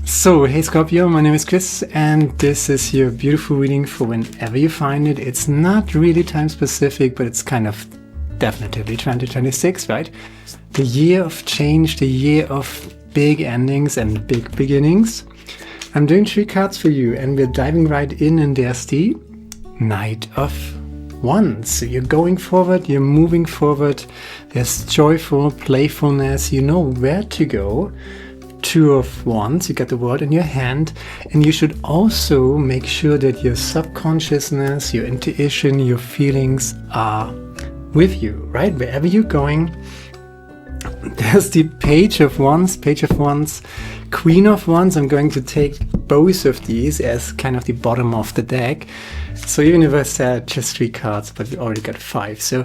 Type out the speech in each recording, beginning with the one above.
So, hey Scorpio, my name is Chris, and this is your beautiful reading for whenever you find it. It's not really time specific, but it's kind of definitively 2026, right? The year of change, the year of big endings and big beginnings. I'm doing 3 cards for you, and we're diving right in, and there's the Knight of Wands. So you're going forward, you're moving forward, there's joyful playfulness, you know where to go. 2 of Wands, you got the world in your hand, and you should also make sure that your subconsciousness, your intuition, your feelings are with you, right? Wherever you're going. There's the Page of Wands, Queen of Wands. I'm going to take both of these as kind of the bottom of the deck. So even if I said just 3 cards, but we already got 5. So,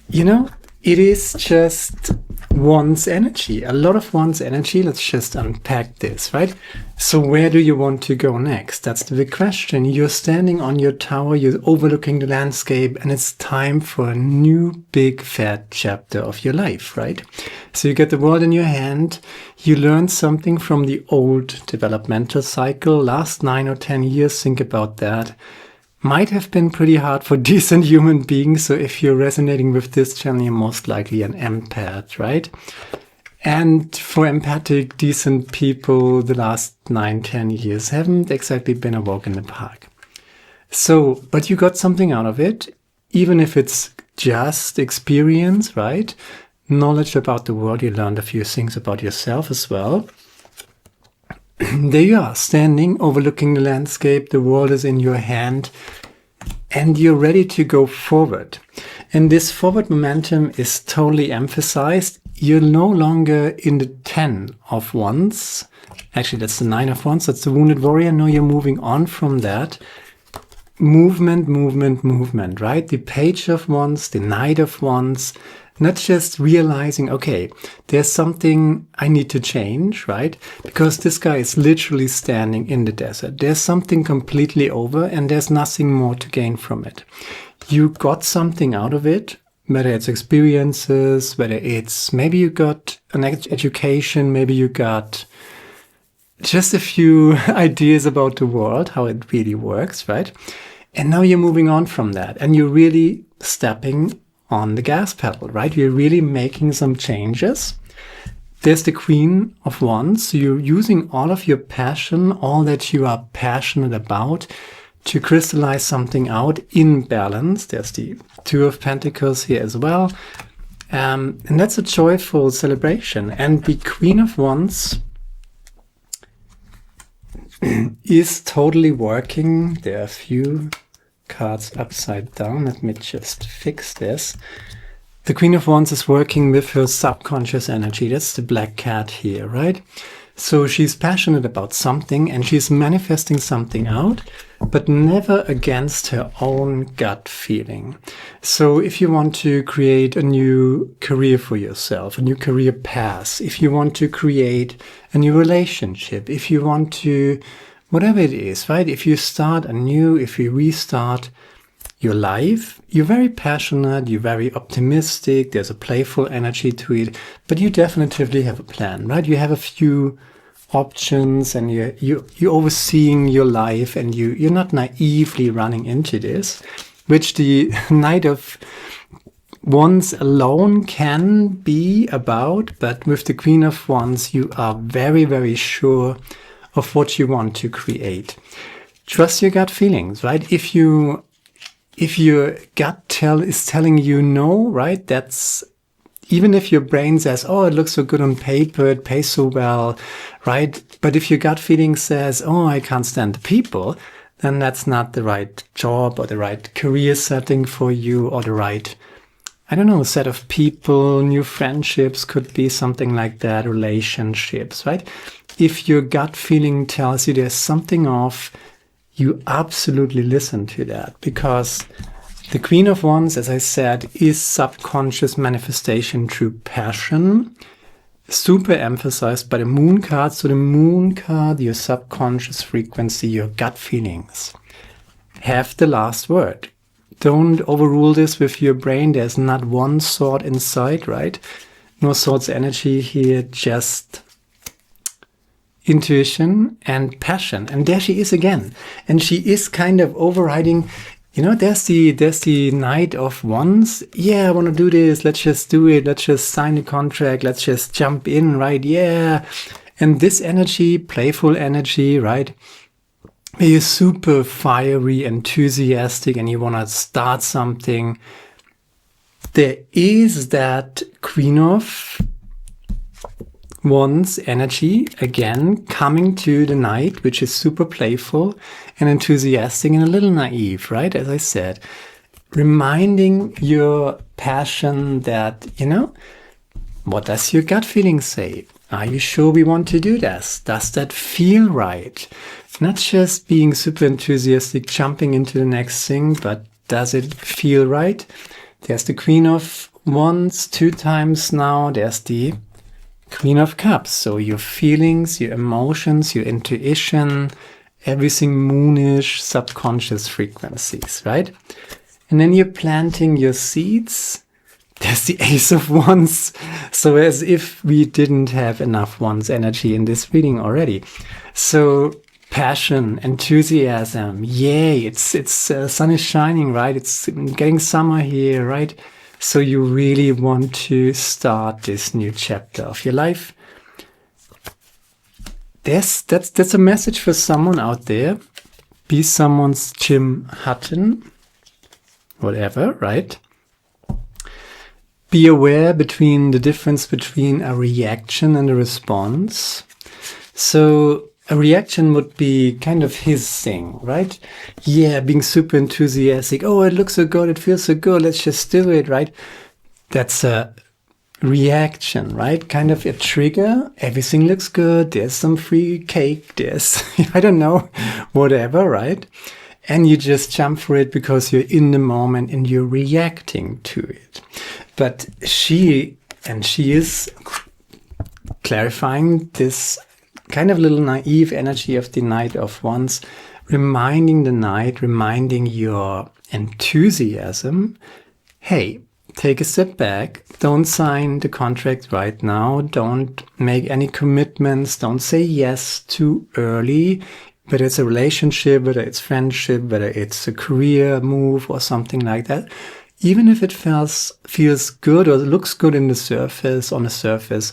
you know, it is just Wands energy, a lot of Wands energy. Let's just unpack this, right? So where do you want to go next? That's the big question. You're standing on your tower, you're overlooking the landscape, and it's time for a new big fat chapter of your life, right? So you get the world in your hand, you learn something from the old developmental cycle, last 9 or 10 years, think about that. Might have been pretty hard for decent human beings, so if you're resonating with this channel, you're most likely an empath, right? And for empathic, decent people, the last 9, 10 years haven't exactly been a walk in the park. So, but you got something out of it, even if it's just experience, right? Knowledge about the world, you learned a few things about yourself as well. There you are, standing, overlooking the landscape, the world is in your hand, and you're ready to go forward. And this forward momentum is totally emphasized. You're no longer in the 10 of Wands. Actually, that's the 9 of Wands, that's the wounded warrior. No, you're moving on from that. Movement, right? The Page of Wands, the Knight of Wands. Not just realizing, okay, there's something I need to change, right? Because this guy is literally standing in the desert. There's something completely over and there's nothing more to gain from it. You got something out of it, whether it's experiences, whether it's maybe you got an education, maybe you got just a few ideas about the world, how it really works, right? And now you're moving on from that and you're really stepping on the gas pedal, right? We're really making some changes. There's the Queen of Wands. So you're using all of your passion, all that you are passionate about to crystallize something out in balance. There's the 2 of Pentacles here as well. And that's a joyful celebration. And the Queen of Wands is totally working. There are a few cards upside down. Let me just fix this. The Queen of Wands is working with her subconscious energy. That's the black cat here, right? So she's passionate about something and she's manifesting something out, but never against her own gut feeling. So if you want to create a new career for yourself, a new career path, if you want to create a new relationship, if you want to whatever it is, right? If you start anew, if you restart your life, you're very passionate, you're very optimistic, there's a playful energy to it, but you definitively have a plan, right? You have a few options and you're overseeing your life and you're not naively running into this, which the Knight of Wands alone can be about, but with the Queen of Wands, you are very, very sure of what you want to create. Trust your gut feelings, right? If your gut is telling you no, right? That's even if your brain says, oh, it looks so good on paper, it pays so well, right? But if your gut feeling says, oh, I can't stand the people, then that's not the right job or the right career setting for you or the right, I don't know, set of people, new friendships could be something like that, relationships, right? If your gut feeling tells you there's something off, you absolutely listen to that, because the Queen of Wands, as I said, is subconscious manifestation through passion, super emphasized by the Moon card. So the Moon card, your subconscious frequency, your gut feelings, have the last word. Don't overrule this with your brain. There's not one sword inside, right? No swords energy here, just intuition and passion. And there she is again. And she is kind of overriding, you know, there's the Knight of Wands. Yeah, I want to do this. Let's just do it. Let's just sign the contract. Let's just jump in, right? Yeah. And this energy, playful energy, right? You're super fiery, enthusiastic, and you want to start something. There is that Queen of Wands energy, again, coming to the Knight, which is super playful and enthusiastic and a little naive, right? As I said, reminding your passion that, you know, what does your gut feeling say? Are you sure we want to do this? Does that feel right? Not just being super enthusiastic, jumping into the next thing, but does it feel right? There's the Queen of Wands 2 times now. There's the Queen of Cups. So your feelings, your emotions, your intuition, everything moonish, subconscious frequencies, right? And then you're planting your seeds. There's the Ace of Wands. So as if we didn't have enough Wands energy in this reading already. So passion, enthusiasm, yay, it's sun is shining, right? It's getting summer here, right? So you really want to start this new chapter of your life. That's a message for someone out there. Be someone's Jim Hutton, whatever, right? Be aware between the difference between a reaction and a response. So a reaction would be kind of his thing, right? Yeah, being super enthusiastic. Oh, it looks so good. It feels so good. Let's just do it, right? That's a reaction, right? Kind of a trigger. Everything looks good. There's some free cake. There's, I don't know, whatever, right? And you just jump for it because you're in the moment and you're reacting to it. But she is clarifying this kind of little naive energy of the Knight of Wands, reminding the Knight, reminding your enthusiasm, hey, take a step back, don't sign the contract right now, don't make any commitments, don't say yes too early, whether it's a relationship, whether it's friendship, whether it's a career move or something like that. Even if it feels good or looks good on the surface,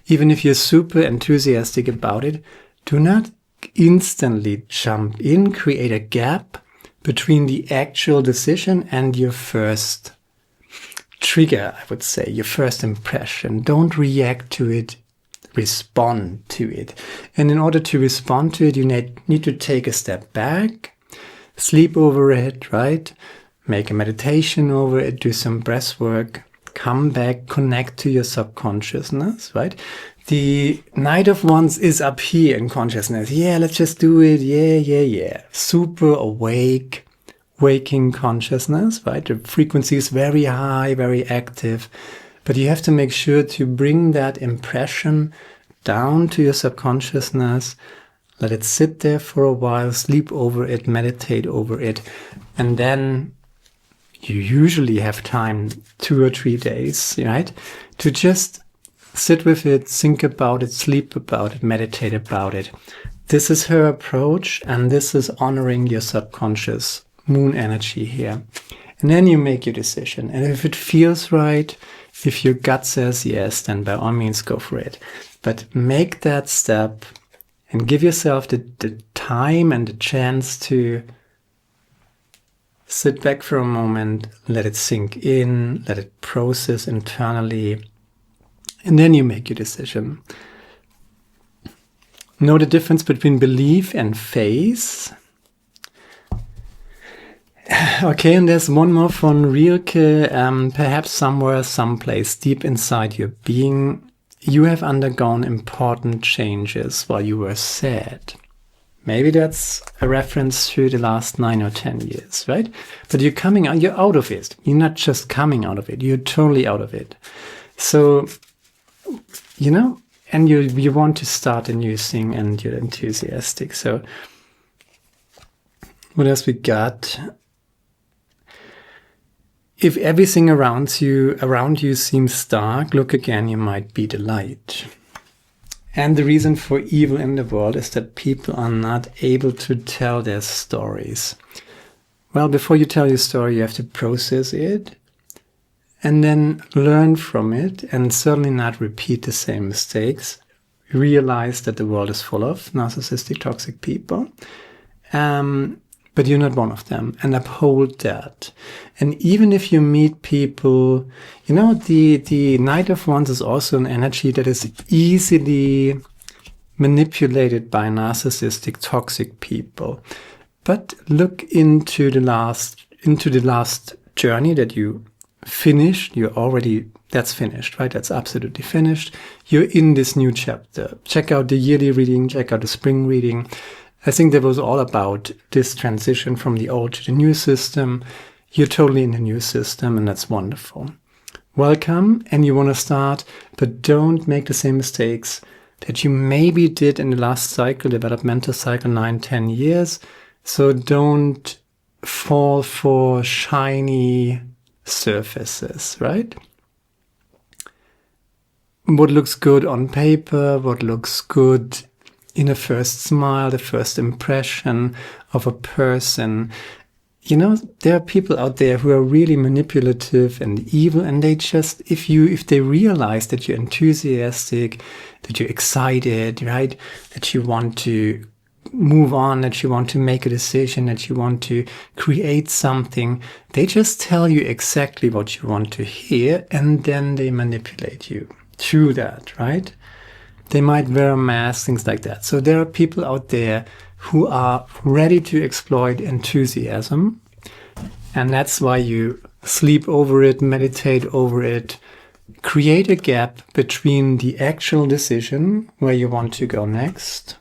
even if you're super enthusiastic about it, do not instantly jump in, create a gap between the actual decision and your first trigger, I would say, your first impression. Don't react to it, respond to it. And in order to respond to it, you need to take a step back, sleep over it, right? Make a meditation over it, do some breath work, come back, connect to your subconsciousness, right? The Knight of Wands is up here in consciousness. Yeah, let's just do it. Yeah. Super awake, waking consciousness, right? The frequency is very high, very active. But you have to make sure to bring that impression down to your subconsciousness. Let it sit there for a while, sleep over it, meditate over it, and then you usually have time 2 or 3 days, right? To just sit with it, think about it, sleep about it, meditate about it. This is her approach, and this is honoring your subconscious moon energy here. And then you make your decision. And if it feels right, if your gut says yes, then by all means go for it. But make that step and give yourself the time and the chance to sit back for a moment, let it sink in, let it process internally, and then you make your decision. Know the difference between belief and faith. Okay, and there's one more from Rilke. Perhaps somewhere, someplace deep inside your being, you have undergone important changes while you were sad. Maybe that's a reference to the last 9 or 10 years, right? But you're coming out, you're out of it. You're not just coming out of it, you're totally out of it. So, you know, and you want to start a new thing and you're enthusiastic. So, what else we got? If everything around you seems dark, look again, you might be the light. And the reason for evil in the world is that people are not able to tell their stories. Well, before you tell your story, you have to process it and then learn from it, and certainly not repeat the same mistakes. Realize that the world is full of narcissistic, toxic people. But you're not one of them, and uphold that. And even if you meet people, you know, the Knight of Wands is also an energy that is easily manipulated by narcissistic, toxic people. But look into the last journey that you finished. That's finished, right? That's absolutely finished. You're in this new chapter. Check out the yearly reading, check out the spring reading. I think that was all about this transition from the old to the new system. You're totally in the new system, and that's wonderful. Welcome, and you want to start, but don't make the same mistakes that you maybe did in the last cycle, developmental cycle, 9-10 years. So don't fall for shiny surfaces, right? What looks good on paper, what looks good in a first smile, the first impression of a person. You know, there are people out there who are really manipulative and evil, and they just, if they realize that you're enthusiastic, that you're excited, right, that you want to move on, that you want to make a decision, that you want to create something, they just tell you exactly what you want to hear, and then they manipulate you through that, right? They might wear a mask, things like that. So there are people out there who are ready to exploit enthusiasm. And that's why you sleep over it, meditate over it, create a gap between the actual decision where you want to go next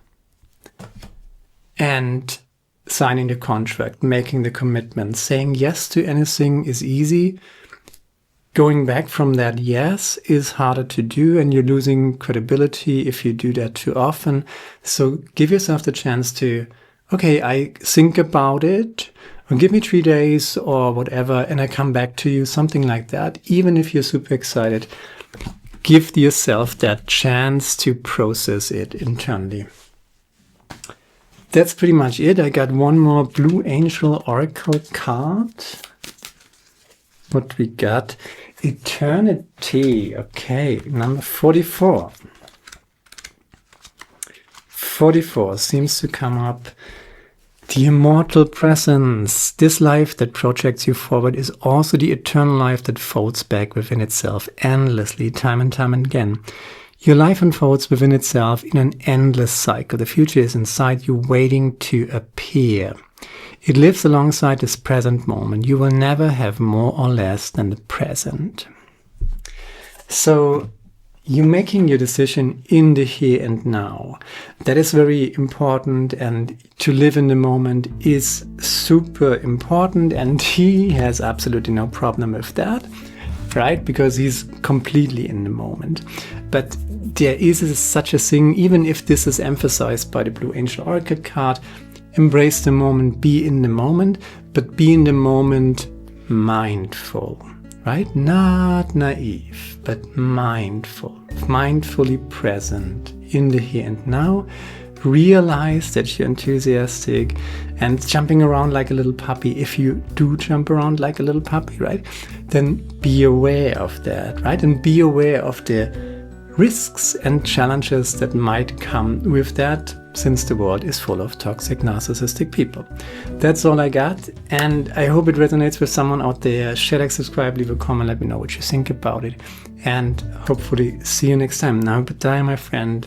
and signing the contract, making the commitment. Saying yes to anything is easy. Going back from that yes is harder to do, and you're losing credibility if you do that too often. So give yourself the chance to, okay, I think about it, or give me 3 days or whatever, and I come back to you, something like that. Even if you're super excited, give yourself that chance to process it internally. That's pretty much it. I got one more Blue Angel Oracle card. What we got? Eternity. Okay, number 44. 44 seems to come up. The immortal presence. This life that projects you forward is also the eternal life that folds back within itself endlessly, time and time again. Your life unfolds within itself in an endless cycle. The future is inside you, waiting to appear. It lives alongside this present moment. You will never have more or less than the present. So you're making your decision in the here and now. That is very important, and to live in the moment is super important, and he has absolutely no problem with that, right? Because he's completely in the moment. But there is such a thing, even if this is emphasized by the Blue Angel Oracle card, embrace the moment, be in the moment, but be in the moment mindful, right? Not naive, but mindful, mindfully present in the here and now. Realize that you're enthusiastic and jumping around like a little puppy. If you do jump around like a little puppy, right, then be aware of that, right? And be aware of the risks and challenges that might come with that, since the world is full of toxic, narcissistic people. That's all I got, and I hope it resonates with someone out there. Share, like, subscribe, leave a comment, let me know what you think about it, and hopefully see you next time. Now goodbye, my friend.